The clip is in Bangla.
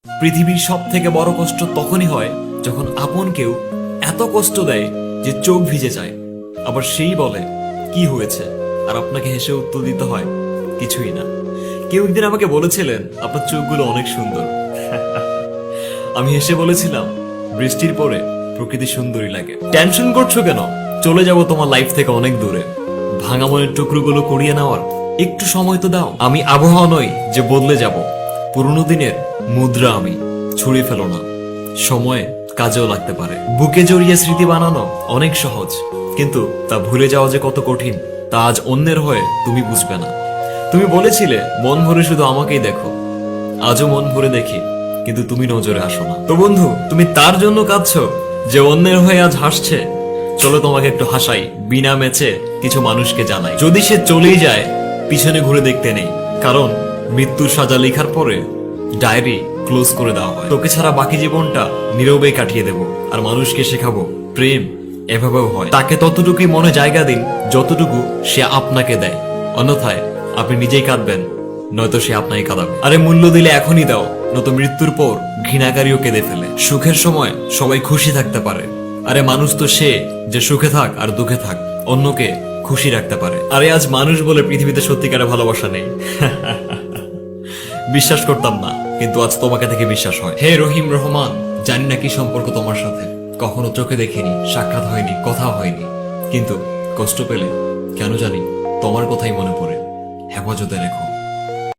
পৃথিবীর সব থেকে বড় কষ্ট তখনই হয় যখন আপন কেউ এত কষ্ট দেয় যে চোখ ভিজে যায়, আবার সেই বলে কি হয়েছে, আর আপনাকে হেসে উত্তর দিতে হয় কিছুই না। কেউ একদিন আমাকে বলেছিলেন আপনার চোখগুলো অনেক সুন্দর। আমি হেসে বলেছিলাম বৃষ্টির পরে প্রকৃতি সুন্দরী লাগে। টেনশন করছো কেন? চলে যাব তোমার লাইফ থেকে অনেক দূরে। ভাঙা মনের টুকরোগুলো করিয়ে নেওয়ার একটু সময় তো দাও। আমি আবহাওয়া নই যে বদলে যাব, পুরনো দিনের মুদ্রা আমি, ছুঁড়ে ফেলো না, সময়ে কাজেও লাগতে পারে। বুকে জড়িয়ে স্মৃতি বানানো অনেক সহজ, কিন্তু তা ভুলে যাওয়া যে কত কঠিন তা আজ অন্যের হয়ে তুমি বুঝবে না। তুমি বলেছিলে মন ভরে শুধু আমাকেই দেখো, আজও মন ভরে দেখি, কিন্তু তুমি নজরে আসো না। তো বন্ধু, তুমি তার জন্য কাঁদছো যে অন্যের হয়ে আজ হাসছে? চলো তোমাকে একটু হাসাই, বিনা ম্যাচে কিছু মানুষকে জানাই। যদি সে চলেই যায়, পিছনে ঘুরে দেখতে নেই, কারণ মৃত্যুর সাজা লেখার পরে ডায়েরি ক্লোজ করে দেওয়া হয়। তোকে ছাড়া বাকি জীবনটা নীরবে কাটিয়ে দেব, আর মানুষকে শেখাবো প্রেম এভাবেও হয়। তাকে ততটুকুই মনে জায়গা দিন যতটুকু সে আপনাকে দেয়, অন্যথায় আপনি নিজেই কাঁদবেন, নয়তো সে আপনাকে কাঁদাবে। আরে মূল্য দিলে এখনই দাও, নয়তো মৃত্যুর পর ঘৃণাকারীও কেঁদে ফেলে। সুখের সময় সবাই খুশি থাকতে পারে, আরে মানুষ তো সে যে সুখে থাক আর দুঃখে থাক অন্যকে খুশি রাখতে পারে। আরে আজ মানুষ বলে পৃথিবীতে সত্যিকারের ভালোবাসা নেই। বিশ্বাস করতাম না, কিন্তু আজ তোমাকে থেকে বিশ্বাস হয়। হে রহিম রহমান, জানি না কি সম্পর্ক তোমার সাথে, কখনো চোখে দেখিনি, সাক্ষাৎ হয়নি, কথা হয়নি, কিন্তু কষ্ট পেলে কেন জানি তোমার কথাই মনে পড়ে। হেফাজতে রেখো।